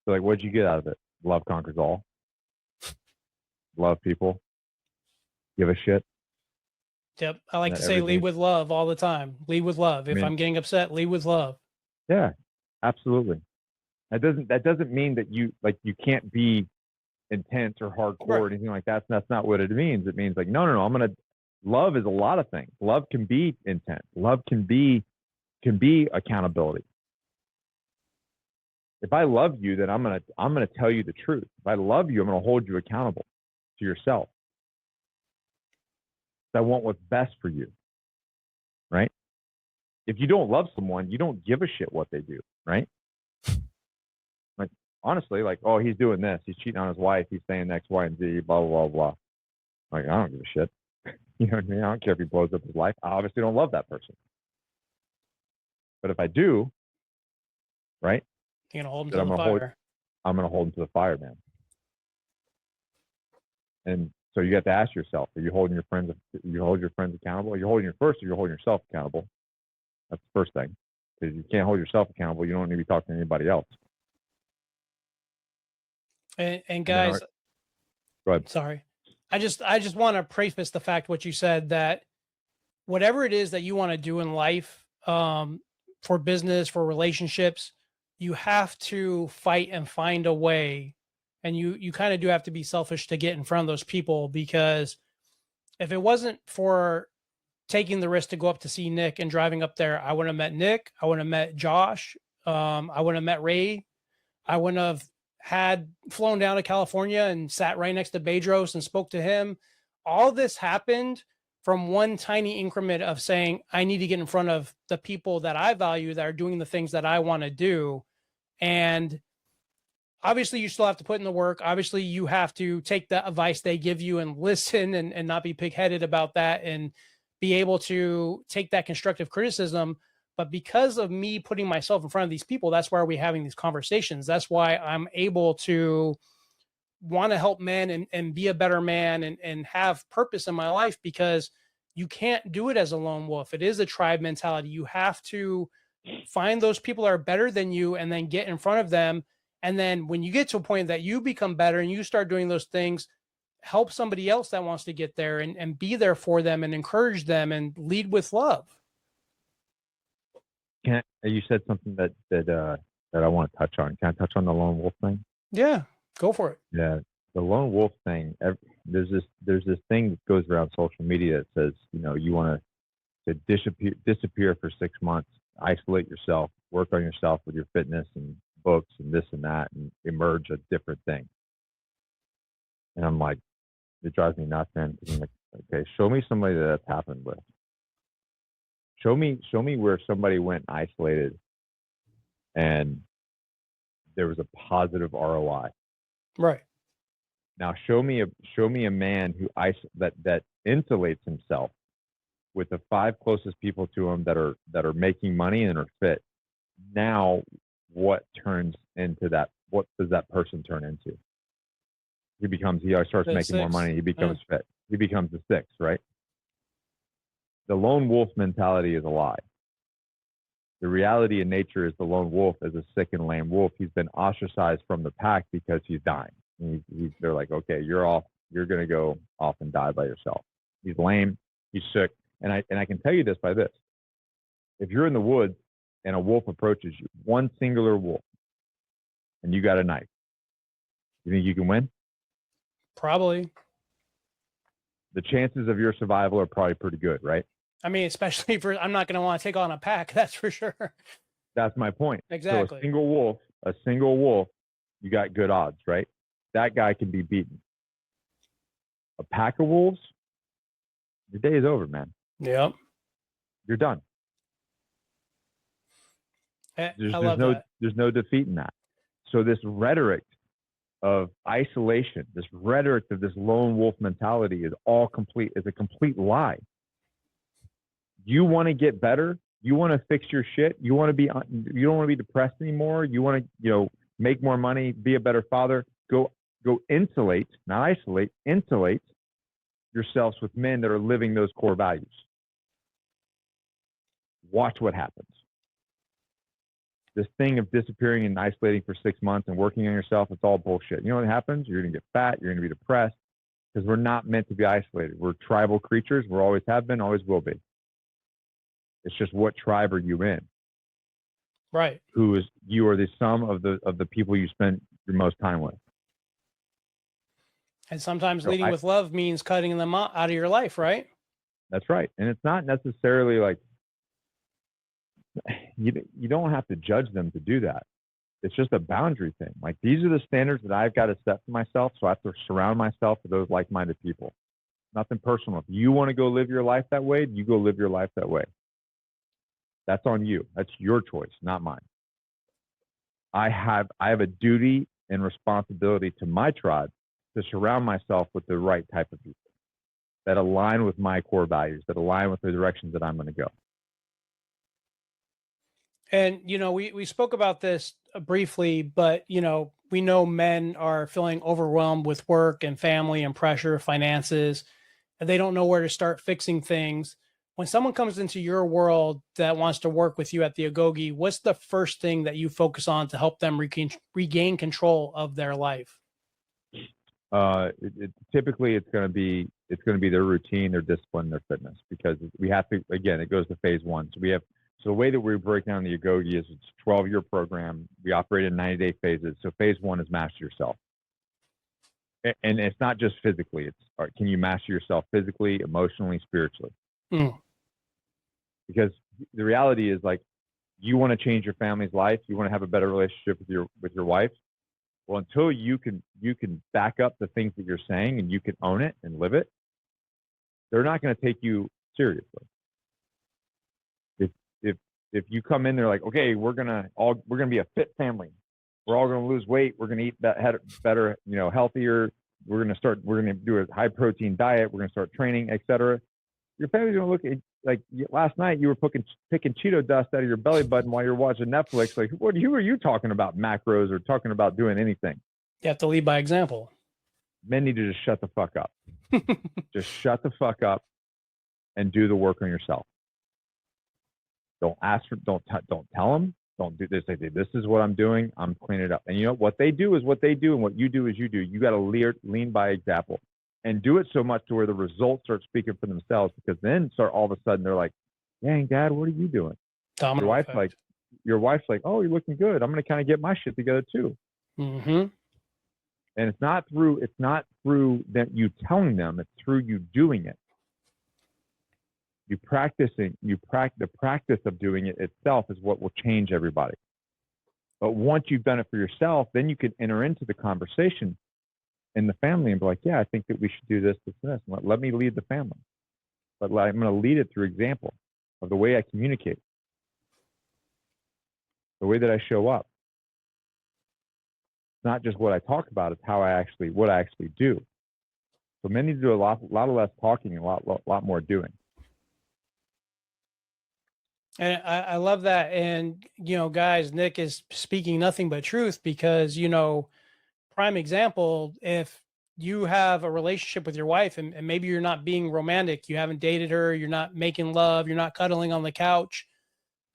So like, what'd you get out of it? Love conquers all. Love people. Give a shit. Yep. I like to say lead with love all the time. Lead with love. If I'm getting upset, lead with love. Yeah, absolutely. That doesn't mean that you can't be intense or hardcore or anything like that. That's not what it means. It means like, no. Love is a lot of things. Love can be intense. Love can be accountability. If I love you, then I'm gonna tell you the truth. If I love you, I'm gonna hold you accountable to yourself. I want what's best for you, right? If you don't love someone, you don't give a shit what they do, right? Like, honestly, like, oh, he's doing this. He's cheating on his wife. He's saying X, Y, and Z, blah, blah, blah, blah. Like, I don't give a shit. You know what I mean? I don't care if he blows up his life. I obviously don't love that person. But if I do, right? You're going to hold him to the fire. I'm going to hold him to the fire, man. And so you have to ask yourself, are you holding your friends accountable? Are you holding you're holding yourself accountable? That's the first thing. Because you can't hold yourself accountable, you don't need to be talking to anybody else. And guys, go ahead. Sorry. I just want to preface the fact what you said, that whatever it is that you want to do in life, for business, for relationships, you have to fight and find a way. And you kind of do have to be selfish to get in front of those people, because if it wasn't for taking the risk to go up to see Nick and driving up there, I wouldn't have met Nick. I wouldn't have met Josh. I wouldn't have met Ray. I wouldn't have had flown down to California and sat right next to Bedros and spoke to him. All this happened from one tiny increment of saying, I need to get in front of the people that I value, that are doing the things that I want to do. And obviously you still have to put in the work. Obviously you have to take the advice they give you and listen, and not be pig-headed about that, and be able to take that constructive criticism. But because of me putting myself in front of these people, that's why we're having these conversations. That's why I'm able to want to help men and be a better man and have purpose in my life, because you can't do it as a lone wolf. It is a tribe mentality. You have to find those people that are better than you and then get in front of them. And then when you get to a point that you become better and you start doing those things, help somebody else that wants to get there, and be there for them and encourage them and lead with love. You said something that I want to touch on. Can I touch on the lone wolf thing? Yeah, go for it. Yeah, the lone wolf thing. There's this thing that goes around social media that says, you want to disappear for 6 months, isolate yourself, work on yourself with your fitness and books and this and that, and emerge a different thing. And I'm like, it drives me nuts, man. I'm like, okay, show me somebody that's happened with. Show me where somebody went isolated and there was a positive ROI. Right. Now show me a man who that insulates himself with the 5 closest people to him that are making money and are fit. Now what turns into that? What does that person turn into? He starts making more money. He becomes fit. He becomes the 6, right? The lone wolf mentality is a lie. The reality in nature is the lone wolf is a sick and lame wolf. He's been ostracized from the pack because he's dying. They're like, okay, you're off. You're going to go off and die by yourself. He's lame. He's sick. And I can tell you this by this. If you're in the woods and a wolf approaches you, one singular wolf, and you got a knife, you think you can win? Probably. The chances of your survival are probably pretty good, right? I mean, especially I'm not going to want to take on a pack. That's for sure. That's my point. Exactly. So a single wolf, you got good odds, right? That guy can be beaten. A pack of wolves, your day is over, man. Yep. You're done. I love that. There's no defeat in that. So this rhetoric of isolation, this rhetoric of this lone wolf mentality is a complete lie. You want to get better. You want to fix your shit. You don't want to be depressed anymore. You want to, make more money, be a better father. Go insulate, not isolate, insulate yourselves with men that are living those core values. Watch what happens. This thing of disappearing and isolating for 6 months and working on yourself, it's all bullshit. You know what happens? You're going to get fat. You're going to be depressed, because we're not meant to be isolated. We're tribal creatures. We always have been, always will be. It's just, what tribe are you in? Right. You are the sum of the people you spend your most time with. And sometimes leading with love means cutting them out of your life, right? That's right. And it's not necessarily like, you don't have to judge them to do that. It's just a boundary thing. Like, these are the standards that I've got to set for myself. So I have to surround myself with those like-minded people. Nothing personal. If you want to go live your life that way, you go live your life that way. That's on you. That's your choice, not mine. I have a duty and responsibility to my tribe to surround myself with the right type of people that align with my core values, that align with the directions that I'm going to go. And, we spoke about this briefly, but, we know men are feeling overwhelmed with work and family and pressure, finances, and they don't know where to start fixing things. When someone comes into your world that wants to work with you at the Agoge, what's the first thing that you focus on to help them regain control of their life? Typically it's going to be their routine, their discipline, their fitness, because we have to, again, it goes to phase 1. So the way that we break down the Agoge is, it's a 12-year program. We operate in 90-day phases. So phase 1 is master yourself. And it's not just physically. It's, all right, can you master yourself physically, emotionally, spiritually? Because the reality is, like, you want to change your family's life. You want to have a better relationship with your wife. Well, until you can back up the things that you're saying and you can own it and live it, they're not going to take you seriously. If you come in, they're like, okay, we're gonna be a fit family. We're all gonna lose weight. We're gonna eat better, healthier. We're gonna do a high protein diet. We're gonna start training, etc. Your family's gonna look at like last night you were picking Cheeto dust out of your belly button while you're watching Netflix. Like, who are you talking about macros or talking about doing anything? You have to lead by example. Men need to just shut the fuck up. Just shut the fuck up and do the work on yourself. Don't tell them. Don't do this. They say, this is what I'm doing. I'm cleaning it up. And you know what they do is what they do, and what you do is you do. You got to lean by example, and do it so much to where the results start speaking for themselves. Because then all of a sudden they're like, "Dang, Dad, what are you doing?" Domino effect. Your wife's like, "Oh, you're looking good. I'm going to kind of get my shit together too." Mm-hmm. And it's not through that you telling them. It's through you doing it. The practice of doing it itself is what will change everybody. But once you've done it for yourself, then you can enter into the conversation in the family and be like, yeah, I think that we should do this, this, and this. Let me lead the family. But I'm going to lead it through example of the way I communicate, the way that I show up. It's not just what I talk about, it's what I actually do. So men need to do a lot less talking and a lot more doing. And I love that. And, guys, Nick is speaking nothing but truth because, prime example, if you have a relationship with your wife and maybe you're not being romantic, you haven't dated her, you're not making love, you're not cuddling on the couch,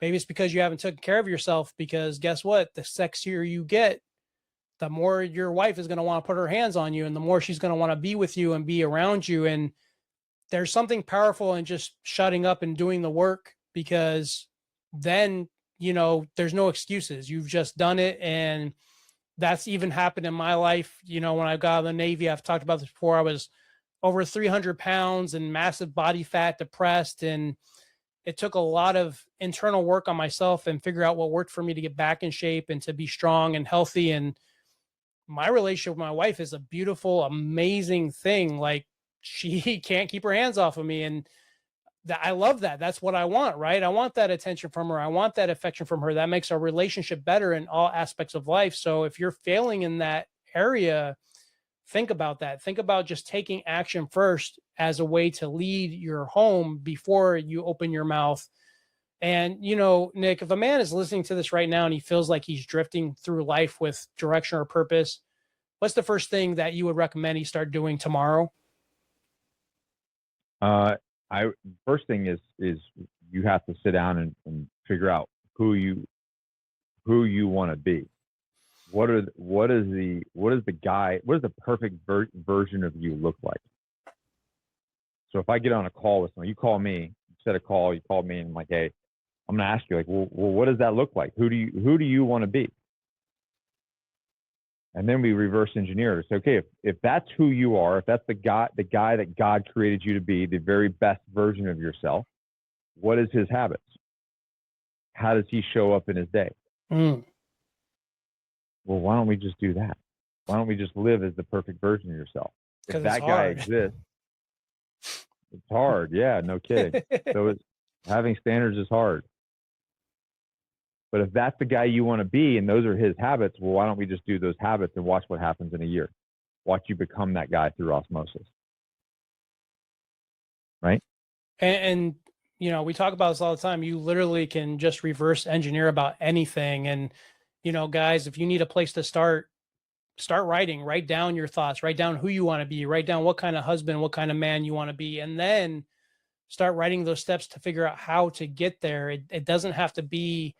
maybe it's because you haven't taken care of yourself, because guess what? The sexier you get, the more your wife is going to want to put her hands on you and the more she's going to want to be with you and be around you. And there's something powerful in just shutting up and doing the work, because then, there's no excuses. You've just done it. And that's even happened in my life. When I got out of the Navy, I've talked about this before. I was over 300 pounds and massive body fat, depressed. And it took a lot of internal work on myself and figure out what worked for me to get back in shape and to be strong and healthy. And my relationship with my wife is a beautiful, amazing thing. Like, she can't keep her hands off of me. And I love that. That's what I want, right? I want that attention from her. I want that affection from her. That makes our relationship better in all aspects of life. So if you're failing in that area, think about that. Think about just taking action first as a way to lead your home before you open your mouth. And, Nick, if a man is listening to this right now and he feels like he's drifting through life with direction or purpose, what's the first thing that you would recommend he start doing tomorrow? First thing is you have to sit down and figure out who you want to be. What does the perfect version of you look like? So if I get on a call with someone, you call me, set a call, you call me, and I'm like, hey, I'm going to ask you, like, well, what does that look like? Who do you want to be? And then we reverse engineer it. Say, okay, if that's who you are, if that's the guy that God created you to be, the very best version of yourself, what is his habits? How does he show up in his day? Well, why don't we just do that? Why don't we just live as the perfect version of yourself? If that guy exists, it's hard. Yeah, no kidding. So having standards is hard. But if that's the guy you want to be and those are his habits, well, why don't we just do those habits and watch what happens in a year? Watch you become that guy through osmosis. Right? And we talk about this all the time. You literally can just reverse engineer about anything. And, guys, if you need a place to start writing, write down your thoughts, write down who you want to be, write down what kind of husband, what kind of man you want to be, and then start writing those steps to figure out how to get there. It doesn't have to be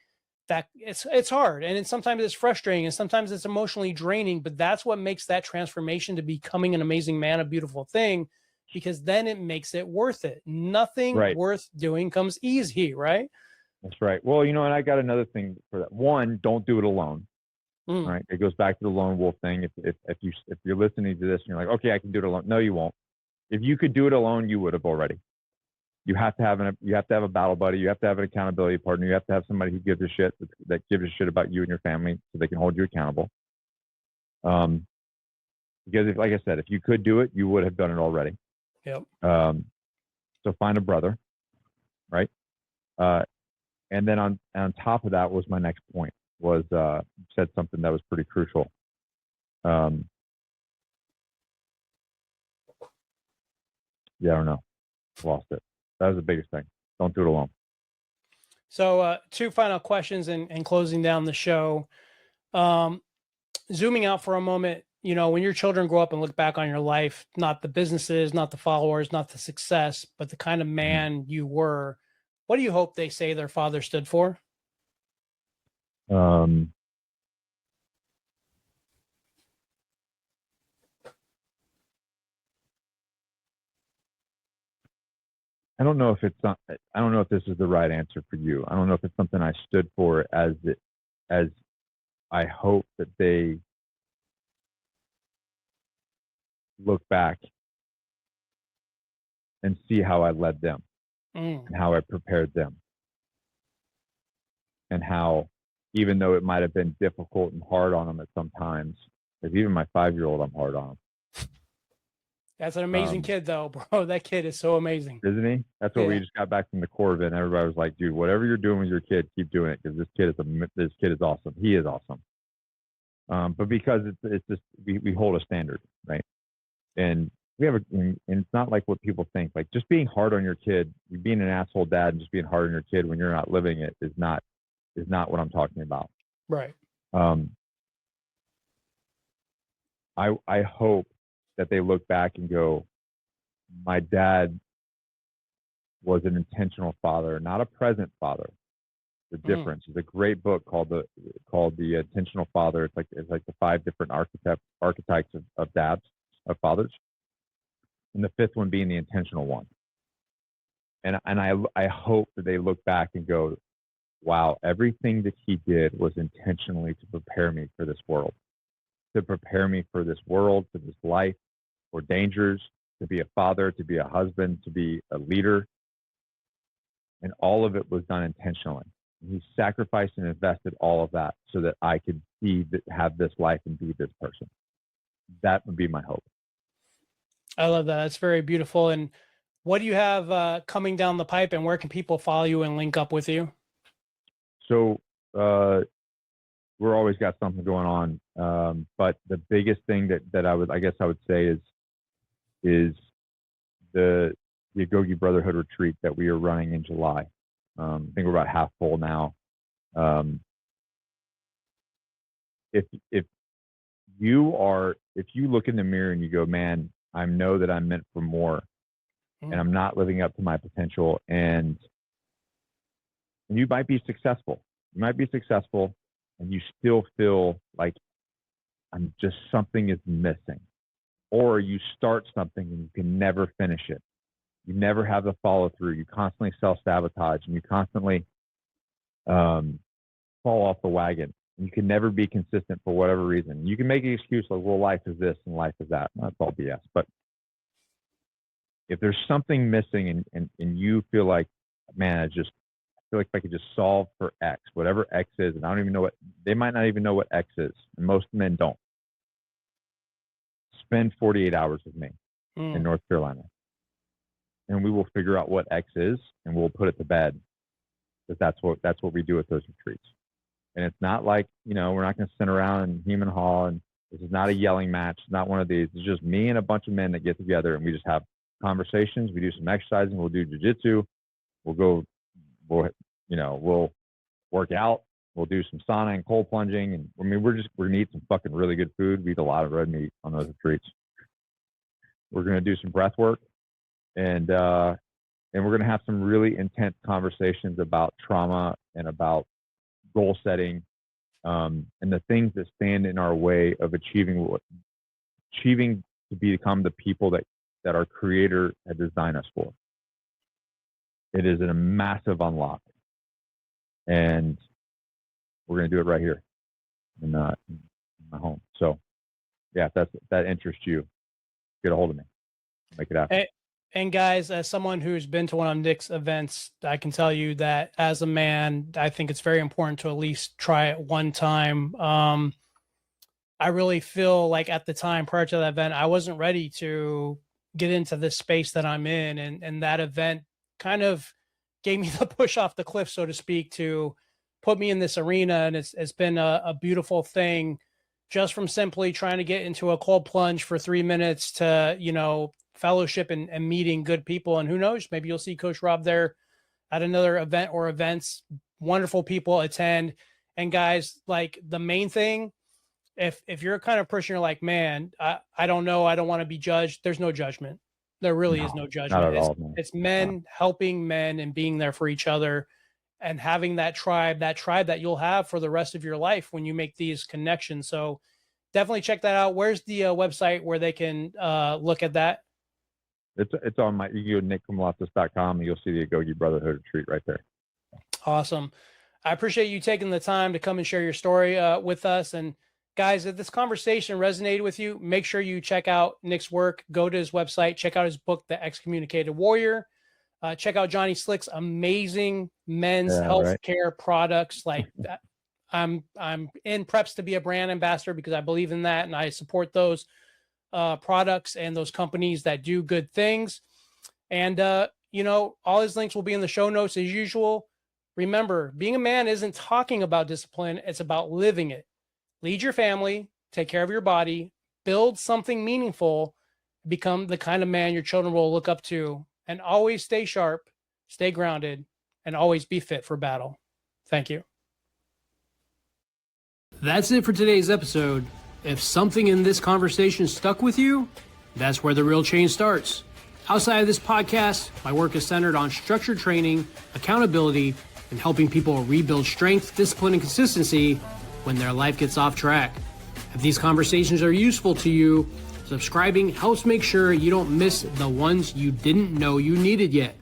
that it's hard, and sometimes it's frustrating, and sometimes it's emotionally draining, but that's what makes that transformation to becoming an amazing man a beautiful thing, because then it makes it worth it. Nothing worth doing comes easy, right? That's right. Well, and I got another thing for that. One, don't do it alone. All right. It goes back to the lone wolf thing. If you're listening to this and you're like, okay, I can do it alone. No, you won't. If you could do it alone, you would have already. You have to have a battle buddy. You have to have an accountability partner. You have to have somebody who gives a shit, that gives a shit about you and your family, so they can hold you accountable. Because like I said, if you could do it, you would have done it already. Yep. So find a brother, right? And then on top of that was my next point, was said something that was pretty crucial. Yeah, I don't know. Lost it. That was the biggest thing. Don't do it alone. So, two final questions and closing down the show. Zooming out for a moment, when your children grow up and look back on your life, not the businesses, not the followers, not the success, but the kind of man you were, what do you hope they say their father stood for? I don't know if it's not, I don't know if this is the right answer for you. I don't know if it's something I stood for as I hope that they look back and see how I led them and how I prepared them and how, even though it might have been difficult and hard on them at some times, because even my 5-year-old, I'm hard on him. That's an amazing kid, though, bro. That kid is so amazing. Isn't he? That's what we just got back from the Corvette, and everybody was like, dude, whatever you're doing with your kid, keep doing it, because this kid is awesome. He is awesome. But because it's just, we hold a standard, right? And and it's not like what people think. Like, just being hard on your kid, being an asshole dad and just being hard on your kid when you're not living it is not what I'm talking about. Right. I hope that they look back and go, my dad was an intentional father, not a present father. The difference is a great book called the Intentional Father. It's like the 5 different archetypes of dads, of fathers, and the 5th one being the intentional one. And I hope that they look back and go, wow, everything that he did was intentionally to prepare me for this world, for this life, for dangers, to be a father, to be a husband, to be a leader. And all of it was done intentionally. He sacrificed and invested all of that so that I could have this life and be this person. That would be my hope. I love that. That's very beautiful. And what do you have coming down the pipe, and where can people follow you and link up with you? So we're always got something going on. But the biggest thing that I would say is the Agoge Brotherhood retreat that we are running in July. I think we're about half full now. If you look in the mirror and you go, man, I know that I'm meant for more, and I'm not living up to my potential, and you might be successful. You might be successful, and you still feel like something is missing, or you start something and you can never finish it. You never have the follow through. You constantly self-sabotage, and you constantly fall off the wagon. And you can never be consistent for whatever reason. You can make an excuse like, well, life is this and life is that. That's all BS. But if there's something missing and you feel like, man, I feel like if I could just solve for X, whatever X is, and I don't even know they might not even know what X is, and most men don't. Spend 48 hours with me in North Carolina, and we will figure out what X is, and we'll put it to bed, because that's what we do at those retreats. And it's not like, we're not going to sit around and hem and haw, and this is not a yelling match. It's not one of these. It's just me and a bunch of men that get together, and we just have conversations. We do some exercising. We'll do jiu-jitsu. We'll work out. We'll do some sauna and cold plunging. And we're going to eat some fucking really good food. We eat a lot of red meat on those retreats. We're going to do some breath work, and we're going to have some really intense conversations about trauma and about goal setting, and the things that stand in our way of achieving to become the people that our Creator had designed us for. It is a massive unlock, and we're going to do it right here in my home. So, yeah, if that interests you, get a hold of me. Make it happen. And guys, as someone who's been to one of Nick's events, I can tell you that as a man, I think it's very important to at least try it one time. I really feel like at the time prior to that event, I wasn't ready to get into this space that I'm in. And that event kind of gave me the push off the cliff, so to speak, to put me in this arena. And it's been a beautiful thing, just from simply trying to get into a cold plunge for 3 minutes to, fellowship and meeting good people. And who knows, maybe you'll see Coach Rob there at another event or events. Wonderful people attend. And guys, like the main thing, if you're a kind of person, you're like, man, I don't know, I don't want to be judged. There's no judgment. There really is no judgment. Not at all, man. It's men helping men and being there for each other and having that tribe that you'll have for the rest of your life when you make these connections. So definitely check that out. Where's the website where they can look at that? It's on my, you go to nickkoumalatsos.com and you'll see the Agoge Brotherhood retreat right there. Awesome. I appreciate you taking the time to come and share your story with us. And guys, if this conversation resonated with you, make sure you check out Nick's work, go to his website, check out his book, The Excommunicated Warrior. Check out Johnny Slick's amazing men's healthcare products. Like I'm in preps to be a brand ambassador because I believe in that. And I support those products and those companies that do good things. And, all his links will be in the show notes as usual. Remember, being a man isn't talking about discipline. It's about living it. Lead your family, take care of your body, build something meaningful, become the kind of man your children will look up to, and always stay sharp, stay grounded, and always be fit for battle. Thank you. That's it for today's episode. If something in this conversation stuck with you, that's where the real change starts. Outside of this podcast, my work is centered on structured training, accountability, and helping people rebuild strength, discipline, and consistency when their life gets off track. If these conversations are useful to you, subscribing helps make sure you don't miss the ones you didn't know you needed yet.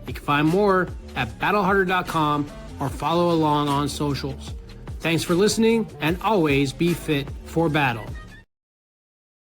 You can find more at battleharder.com or follow along on socials. Thanks for listening, and always be fit for battle.